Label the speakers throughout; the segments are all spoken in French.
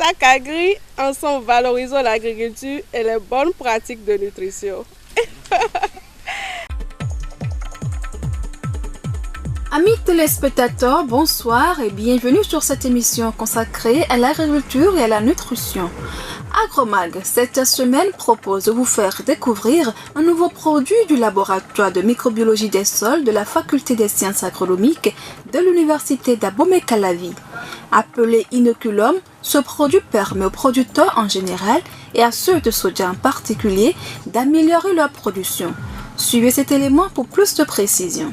Speaker 1: Sac Agri, ensemble valorisons l'agriculture et les bonnes pratiques de nutrition.
Speaker 2: Amis téléspectateurs, bonsoir et bienvenue sur cette émission consacrée à l'agriculture et à la nutrition. Agromag, cette semaine, propose de vous faire découvrir un nouveau produit du laboratoire de microbiologie des sols de la Faculté des sciences agronomiques de l'Université d'Abomey-Calavi. Appelé inoculum, ce produit permet aux producteurs en général et à ceux de soja en particulier d'améliorer leur production. Suivez cet élément pour plus de précision.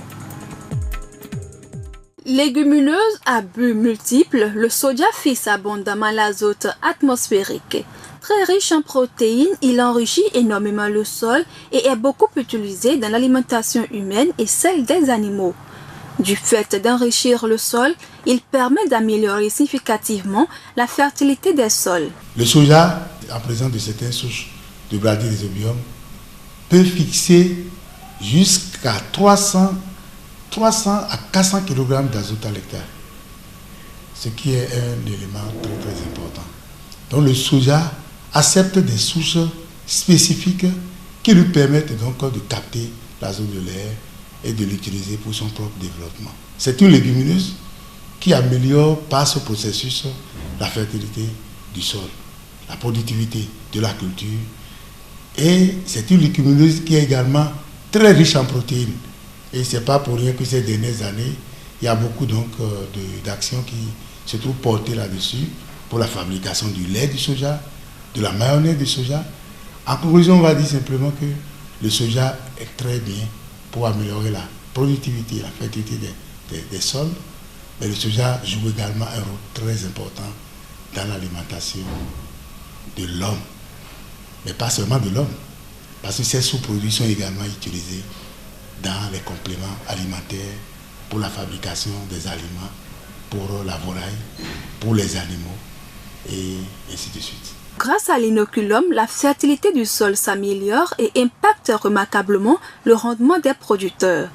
Speaker 2: Légumineuse à buts multiples, le soja fixe abondamment l'azote atmosphérique. Très riche en protéines, il enrichit énormément le sol et est beaucoup utilisé dans l'alimentation humaine et celle des animaux. Du fait d'enrichir le sol, il permet d'améliorer significativement la fertilité des sols.
Speaker 3: Le soja, en présence de certaines souches de Bradyrhizobium, peut fixer jusqu'à 300 à 400 kg d'azote à l'hectare, ce qui est un élément très important. Donc le soja accepte des souches spécifiques qui lui permettent donc de capter l'azote de l'air et de l'utiliser pour son propre développement. C'est une légumineuse qui améliore par ce processus la fertilité du sol, la productivité de la culture, et c'est une légumineuse qui est également très riche en protéines. Et ce n'est pas pour rien que ces dernières années, il y a beaucoup d'actions qui se trouvent portées là-dessus pour la fabrication du lait du soja, de la mayonnaise du soja. En conclusion, on va dire simplement que le soja est très bien pour améliorer la productivité, la fertilité des sols. Mais le soja joue également un rôle très important dans l'alimentation de l'homme. Mais pas seulement de l'homme, parce que ces sous-produits sont également utilisés dans les compléments alimentaires pour la fabrication des aliments, pour la volaille, pour les animaux, et ainsi de suite.
Speaker 2: Grâce à l'inoculum, la fertilité du sol s'améliore et impacte remarquablement le rendement des producteurs.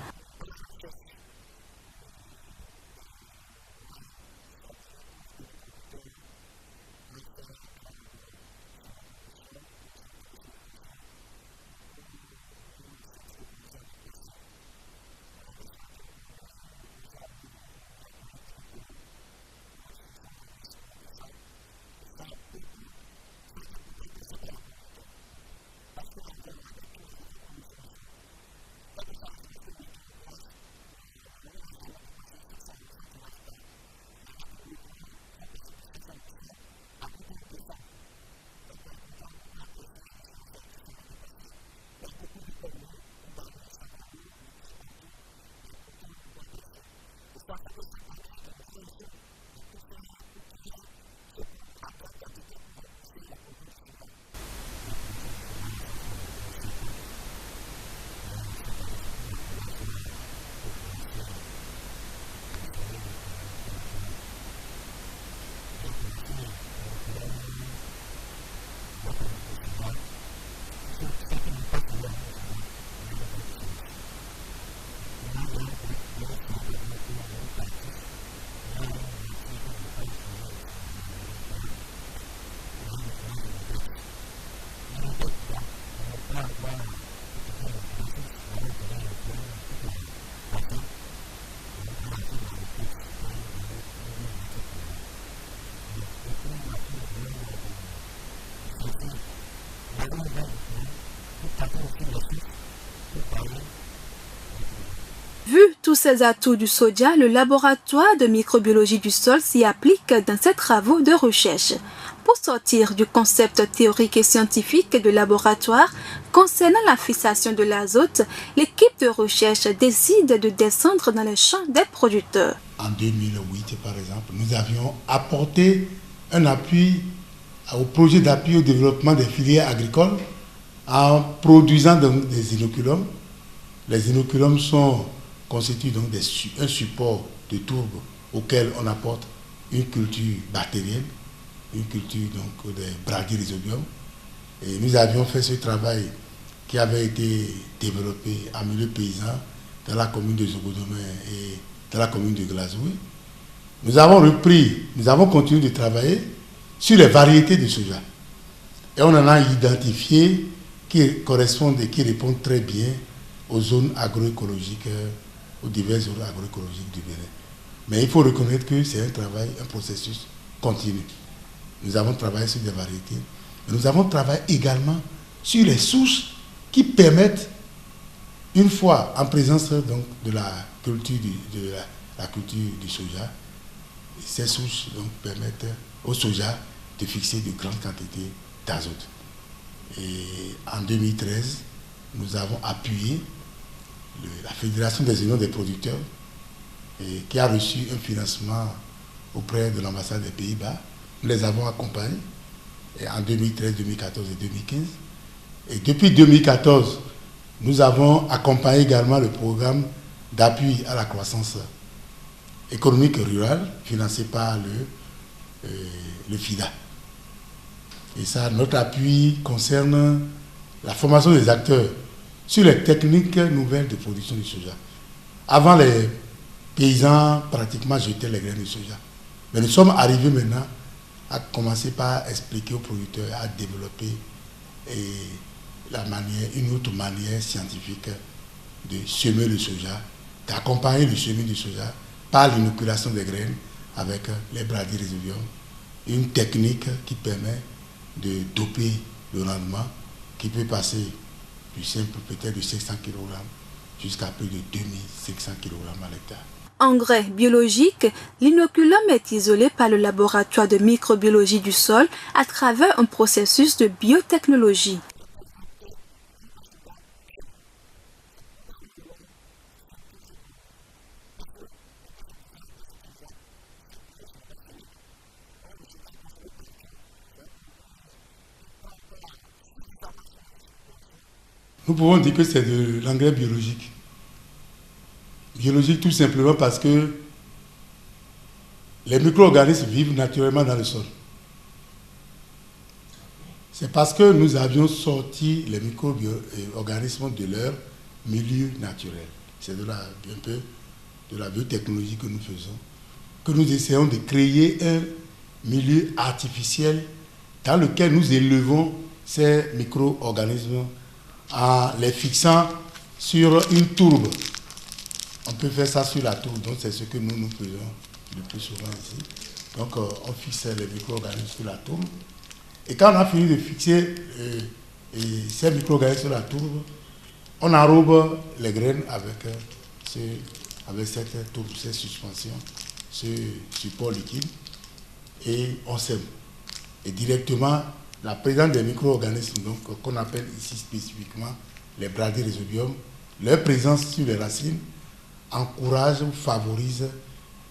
Speaker 2: Vu tous ces atouts du soja, le laboratoire de microbiologie du sol s'y applique dans ses travaux de recherche. Pour sortir du concept théorique et scientifique de laboratoire concernant la fixation de l'azote, l'équipe de recherche décide de descendre dans les champs des producteurs.
Speaker 3: En 2008, par exemple, nous avions apporté un appui au projet d'appui au développement des filières agricoles en produisant des inoculums. Les inoculums constituent donc un support de tourbe auquel on apporte une culture bactérienne, une culture donc des Bradyrhizobium. Et nous avions fait ce travail qui avait été développé en milieu paysan dans la commune de Zogodomé et dans la commune de Glazoué. Nous avons continué de travailler sur les variétés de soja. Et on en a identifié qui correspondent et qui répondent très bien aux zones agroécologiques, aux diverses zones agroécologiques du Bénin. Mais il faut reconnaître que c'est un travail, un processus continu. Nous avons travaillé sur des variétés, mais nous avons travaillé également sur les souches qui permettent, une fois en présence donc, de la culture du soja, ces souches donc, permettent au soja de fixer de grandes quantités d'azote. Et en 2013, nous avons appuyé la Fédération des unions des producteurs qui a reçu un financement auprès de l'ambassade des Pays-Bas. Nous les avons accompagnés en 2013, 2014 et 2015. Et depuis 2014, nous avons accompagné également le programme d'appui à la croissance économique rurale financé par le FIDA. Et ça, notre appui concerne la formation des acteurs sur les techniques nouvelles de production du soja. Avant, les paysans pratiquement jetaient les graines de soja. Mais nous sommes arrivés maintenant à commencer par expliquer aux producteurs à développer une autre manière scientifique de semer le soja, d'accompagner le semis du soja par l'inoculation des graines avec les Bradyrhizobium, une technique qui permet de doper le rendement qui peut passer du simple peut-être de 500 kg jusqu'à plus de 2500 kg à l'hectare.
Speaker 2: Engrais biologique, l'inoculum est isolé par le laboratoire de microbiologie du sol à travers un processus de biotechnologie.
Speaker 3: Nous pouvons dire que c'est de l'engrais biologique. Biologique tout simplement parce que les micro-organismes vivent naturellement dans le sol. C'est parce que nous avions sorti les micro-organismes de leur milieu naturel. C'est un peu de la biotechnologie que nous faisons, que nous essayons de créer un milieu artificiel dans lequel nous élevons ces micro-organismes en les fixant sur une tourbe. On peut faire ça sur la tourbe, donc c'est ce que nous faisons le plus souvent ici. Donc on fixe les micro-organismes sur la tourbe. Et quand on a fini de fixer ces micro-organismes sur la tourbe, on enrobe les graines avec cette tourbe, cette suspension, ce support liquide, et on sème. Et directement, la présence des micro-organismes, qu'on appelle ici spécifiquement les Bradyrhizobium, leur présence sur les racines encourage ou favorise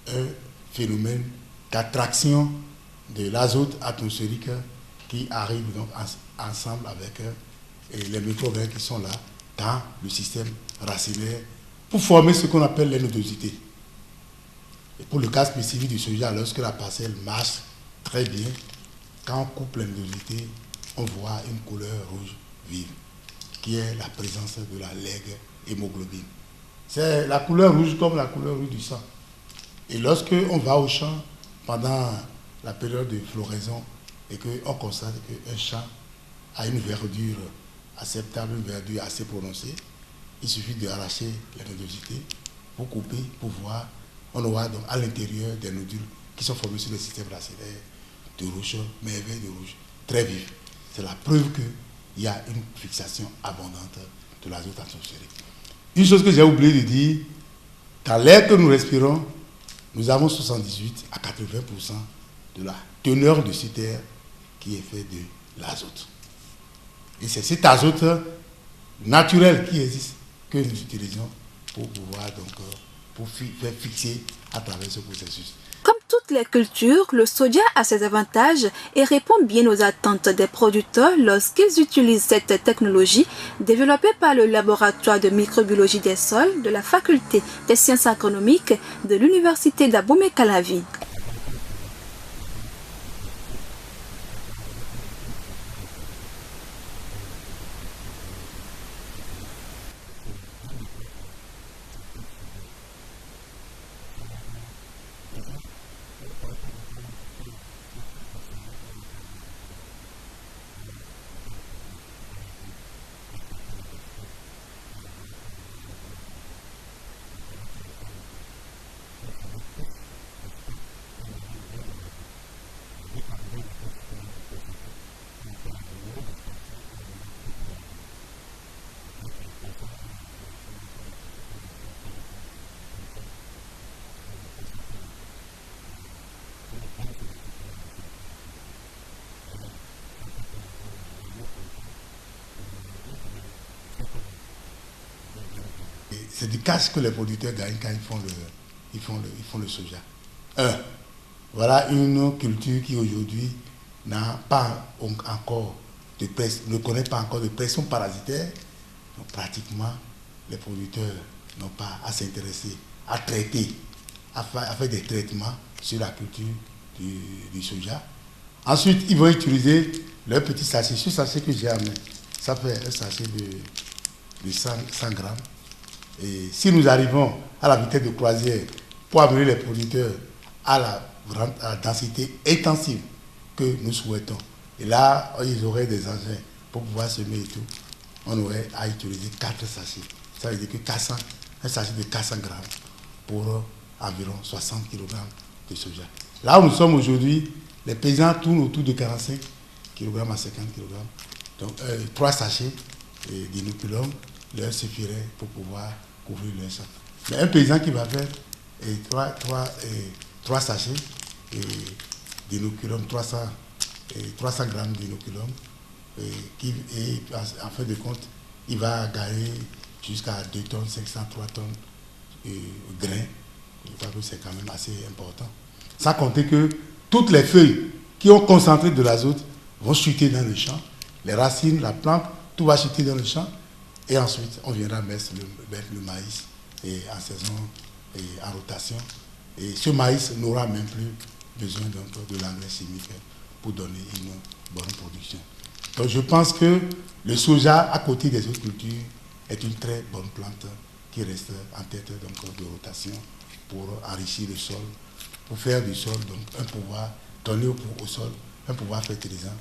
Speaker 3: un phénomène d'attraction de l'azote atmosphérique qui arrive donc ensemble avec les micro-organismes qui sont là dans le système racinaire pour former ce qu'on appelle les nodosités. Et pour le cas spécifique du soja, lorsque la parcelle marche très bien, quand on coupe les nodosités, on voit une couleur rouge vive, qui est la présence de la lègue hémoglobine. C'est la couleur rouge comme la couleur rouge du sang. Et lorsque on va au champ pendant la période de floraison et qu'on constate qu'un champ a une verdure acceptable, une verdure assez prononcée, il suffit d'arracher les nodosités pour couper, pour voir. On aura donc à l'intérieur des nodules qui sont formés sur le système racinaire de rouge, mais de rouge, très vif. C'est la preuve qu'il y a une fixation abondante de l'azote atmosphérique. Une chose que j'ai oublié de dire, dans l'air que nous respirons, nous avons 78 à 80% de la teneur de cette air qui est fait de l'azote. Et c'est cet azote naturel qui existe que nous utilisons pour pouvoir pour faire fixer à travers ce processus.
Speaker 2: Comme toutes les cultures, le soja a ses avantages et répond bien aux attentes des producteurs lorsqu'ils utilisent cette technologie développée par le laboratoire de microbiologie des sols de la faculté des sciences agronomiques de l'université d'Abomey-Calavi.
Speaker 3: c'est du cash que les producteurs gagnent quand ils font le soja. Voilà une culture qui aujourd'hui n'a pas encore ne connaît pas encore de pression parasitaire. Donc pratiquement, les producteurs n'ont pas à s'intéresser, à traiter, à faire des traitements sur la culture du soja. Ensuite, ils vont utiliser leur petit sachet. Ce sachet que j'ai à main, ça fait un sachet de 100 grammes. Et si nous arrivons à la vitesse de croisière pour amener les producteurs à la densité intensive que nous souhaitons, et là, ils auraient des engins pour pouvoir semer et tout, on aurait à utiliser 4 sachets. Ça veut dire que un sachet de 400 grammes pour environ 60 kg de soja. Là où nous sommes aujourd'hui, les paysans tournent autour de 45 kg à 50 kg. Donc 3 sachets d'inoculum leur suffiraient pour pouvoir couvrir leur sac. Mais un paysan qui va faire 3 sachets d'inoculum, 300 grammes d'inoculum, et en fin de compte, il va gagner jusqu'à 2 tonnes, 500, 3 tonnes grains. Je crois que c'est quand même assez important. Sans compter que toutes les feuilles qui ont concentré de l'azote vont chuter dans le champ. Les racines, la plante, tout va chuter dans le champ. Et ensuite, on viendra mettre le maïs en saison et en rotation. Et ce maïs n'aura même plus besoin de l'engrais chimique pour donner une bonne production. Donc je pense que le soja, à côté des autres cultures, est une très bonne plante qui reste en tête de rotation pour enrichir le sol, pour faire du sol donner au sol un pouvoir fertilisant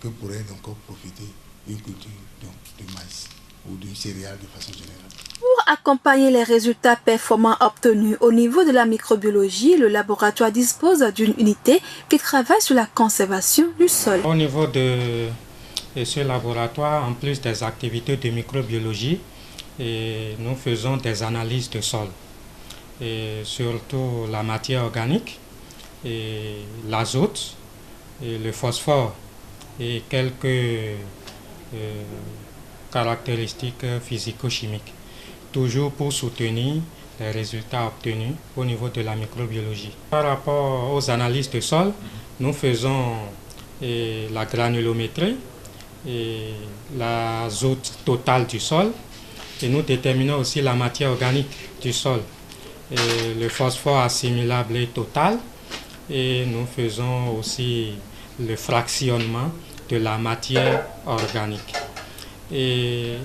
Speaker 3: que pourrait donc profiter une culture de maïs ou d'une céréale de façon générale.
Speaker 2: Pour accompagner les résultats performants obtenus au niveau de la microbiologie, le laboratoire dispose d'une unité qui travaille sur la conservation du sol.
Speaker 4: Au niveau de ce laboratoire, en plus des activités de microbiologie, nous faisons des analyses de sol, et surtout la matière organique, et l'azote, et le phosphore et quelques caractéristiques physico-chimiques, toujours pour soutenir les résultats obtenus au niveau de la microbiologie. Par rapport aux analyses de sol, nous faisons la granulométrie, et l'azote total du sol, et nous déterminons aussi la matière organique du sol, et le phosphore assimilable et total, et nous faisons aussi le fractionnement de la matière organique. Et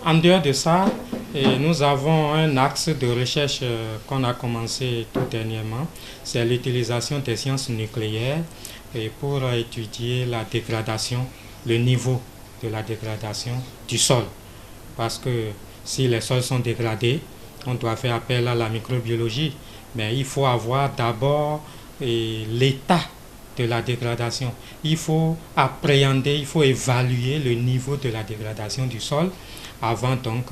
Speaker 4: en dehors de ça, nous avons un axe de recherche qu'on a commencé tout dernièrement, c'est l'utilisation des sciences nucléaires pour étudier la dégradation, le niveau de la dégradation du sol. Parce que si les sols sont dégradés, on doit faire appel à la microbiologie, mais il faut avoir d'abord l'état de la dégradation. Il faut appréhender, il faut évaluer le niveau de la dégradation du sol avant donc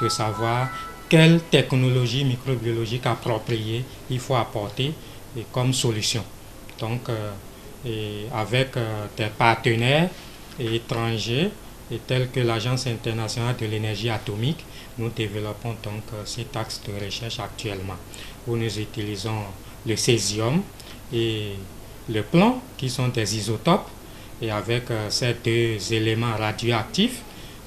Speaker 4: de savoir quelle technologie microbiologique appropriée il faut apporter comme solution. Donc avec des partenaires étrangers tels que l'Agence internationale de l'énergie atomique, nous développons donc cet axe de recherche actuellement, où nous utilisons le césium et le plomb, qui sont des isotopes, et avec ces deux éléments radioactifs,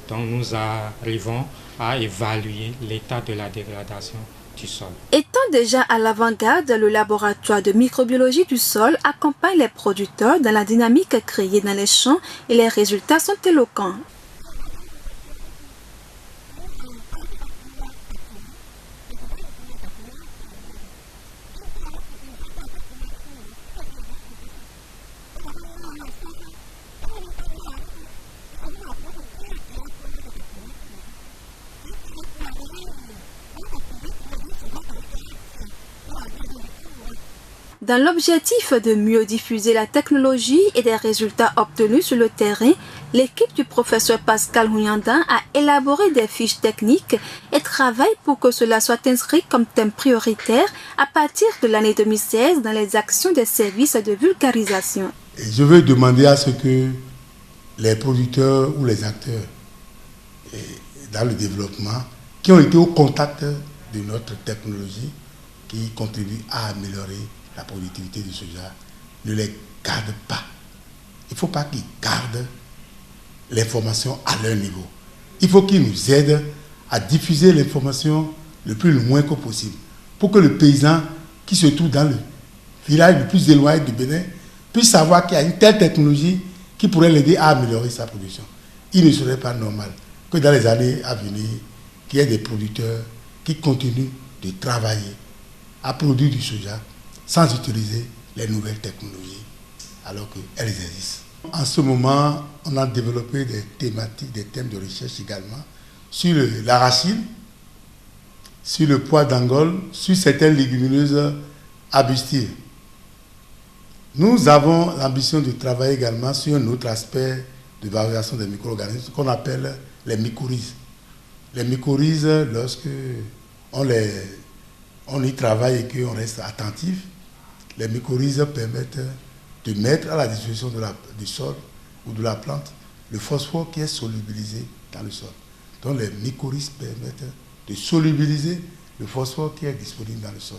Speaker 4: donc nous arrivons à évaluer l'état de la dégradation du sol.
Speaker 2: Étant déjà à l'avant-garde, le laboratoire de microbiologie du sol accompagne les producteurs dans la dynamique créée dans les champs et les résultats sont éloquents. Dans l'objectif de mieux diffuser la technologie et des résultats obtenus sur le terrain, l'équipe du professeur Pascal Houyanda a élaboré des fiches techniques et travaille pour que cela soit inscrit comme thème prioritaire à partir de l'année 2016 dans les actions des services de vulgarisation.
Speaker 3: Et je veux demander à ce que les producteurs ou les acteurs dans le développement qui ont été au contact de notre technologie qui contribuent à améliorer la productivité du soja ne les gardent pas. Il ne faut pas qu'ils gardent l'information à leur niveau. Il faut qu'ils nous aident à diffuser l'information le plus loin que possible pour que le paysan qui se trouve dans le village le plus éloigné du Bénin puisse savoir qu'il y a une telle technologie qui pourrait l'aider à améliorer sa production. Il ne serait pas normal que dans les années à venir, qu'il y ait des producteurs qui continuent de travailler à produire du soja sans utiliser les nouvelles technologies alors qu'elles existent. En ce moment, on a développé des thématiques, des thèmes de recherche également sur l'arachide, sur le pois d'Angole, sur certaines légumineuses arbustives. Nous avons l'ambition de travailler également sur un autre aspect de valorisation des micro-organismes qu'on appelle les mycorhizes. Les mycorhizes, lorsque on y travaille et qu'on reste attentif, les mycorhizes permettent de mettre à la disposition du sol ou de la plante le phosphore qui est solubilisé dans le sol. Donc les mycorhizes permettent de solubiliser le phosphore qui est disponible dans le sol.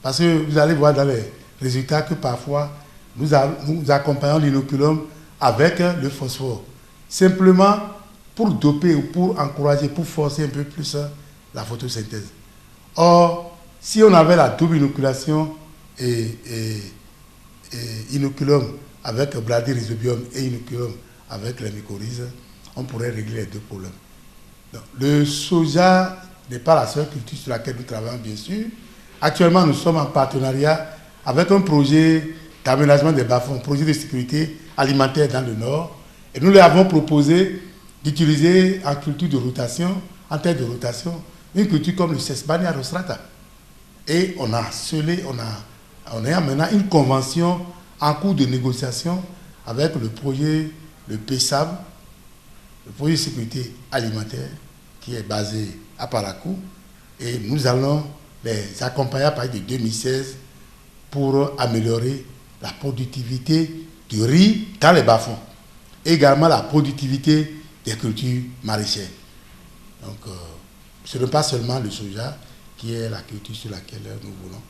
Speaker 3: Parce que vous allez voir dans les résultats que parfois nous accompagnons l'inoculum avec le phosphore. Simplement pour doper ou pour encourager, pour forcer un peu plus la photosynthèse. Or, si on avait la double inoculation et inoculum avec Blardi rhizobium et inoculum avec les mycorhizes, on pourrait régler les deux problèmes. Donc, le soja n'est pas la seule culture sur laquelle nous travaillons, bien sûr. Actuellement, nous sommes en partenariat avec un projet d'aménagement des bas-fonds, un projet de sécurité alimentaire dans le Nord. Et nous leur avons proposé d'utiliser en culture de rotation, en terre de rotation, une culture comme le Sesbania rostrata. Et on a scellé, on a maintenant une convention en cours de négociation avec le projet, le PESAB, le projet de sécurité alimentaire, qui est basé à Parakou. Et nous allons les accompagner à partir de 2016 pour améliorer la productivité du riz dans les bas-fonds. Également la productivité des cultures maraîchères. Donc, ce n'est pas seulement le soja qui est la culture sur laquelle nous voulons.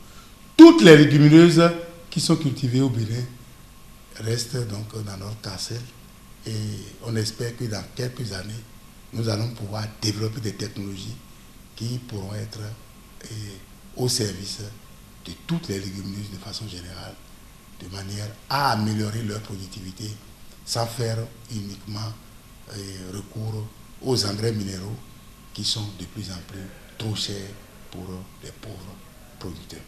Speaker 3: Toutes les légumineuses qui sont cultivées au Bénin restent donc dans notre carcelle et on espère que dans quelques années, nous allons pouvoir développer des technologies qui pourront être au service de toutes les légumineuses de façon générale, de manière à améliorer leur productivité sans faire uniquement recours aux engrais minéraux qui sont de plus en plus trop chers pour les pauvres producteurs.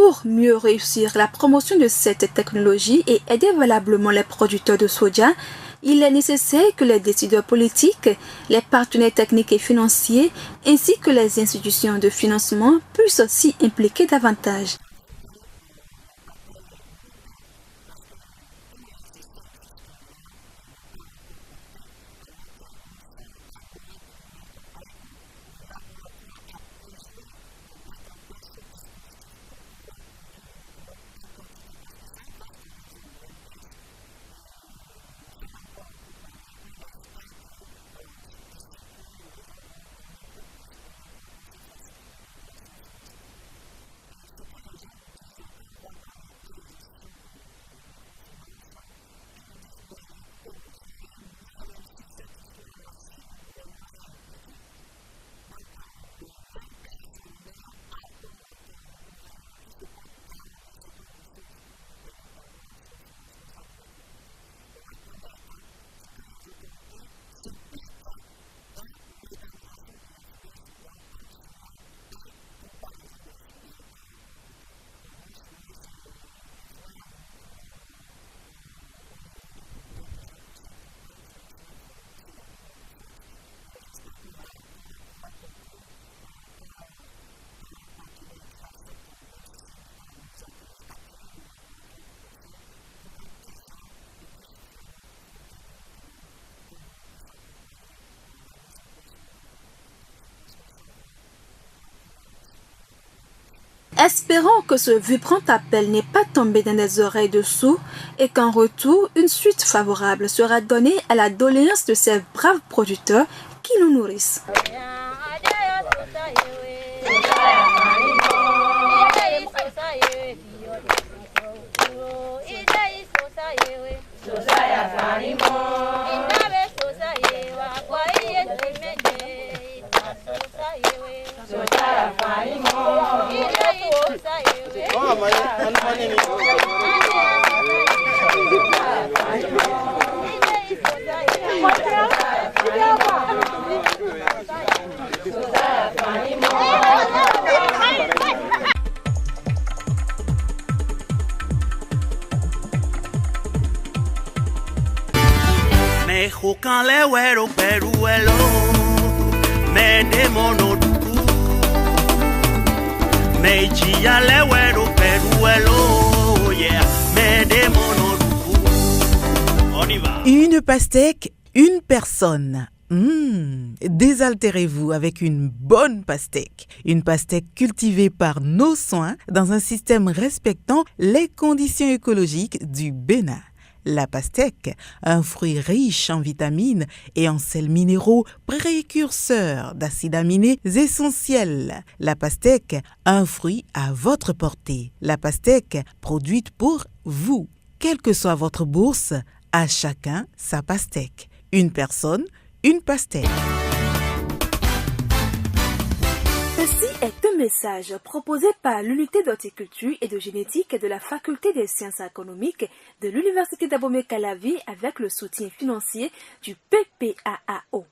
Speaker 2: Pour mieux réussir la promotion de cette technologie et aider valablement les producteurs de soja, il est nécessaire que les décideurs politiques, les partenaires techniques et financiers, ainsi que les institutions de financement puissent s'y impliquer davantage. Espérons que ce vibrant appel n'est pas tombé dans des oreilles de sourds et qu'en retour, une suite favorable sera donnée à la doléance de ces braves producteurs qui nous nourrissent.
Speaker 5: Mejukale wero peruelo medemono duku Meijia le wero peruelo yeah medemono duku. On y va.
Speaker 6: Une pastèque, une personne. Désaltérez-vous avec une bonne pastèque. Une pastèque cultivée par nos soins dans un système respectant les conditions écologiques du Bénin. La pastèque, un fruit riche en vitamines et en sels minéraux précurseurs d'acides aminés essentiels. La pastèque, un fruit à votre portée. La pastèque, produite pour vous. Quelle que soit votre bourse, à chacun sa pastèque. Une personne, une pastèque.
Speaker 2: Ceci est un message proposé par l'unité d'horticulture et de génétique de la faculté des sciences économiques de l'université d'Abomey-Calavi avec le soutien financier du PPAAO.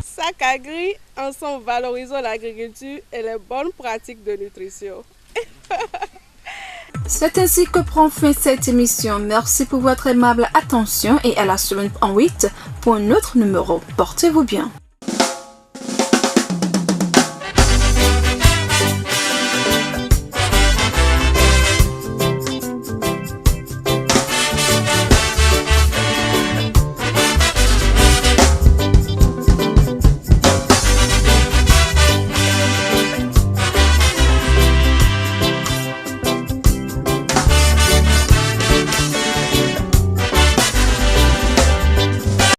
Speaker 1: SACAGRI, ensemble valorisons l'agriculture et les bonnes pratiques de nutrition.
Speaker 2: C'est ainsi que prend fin cette émission. Merci pour votre aimable attention et à la semaine en 8 pour un autre numéro. Portez-vous bien.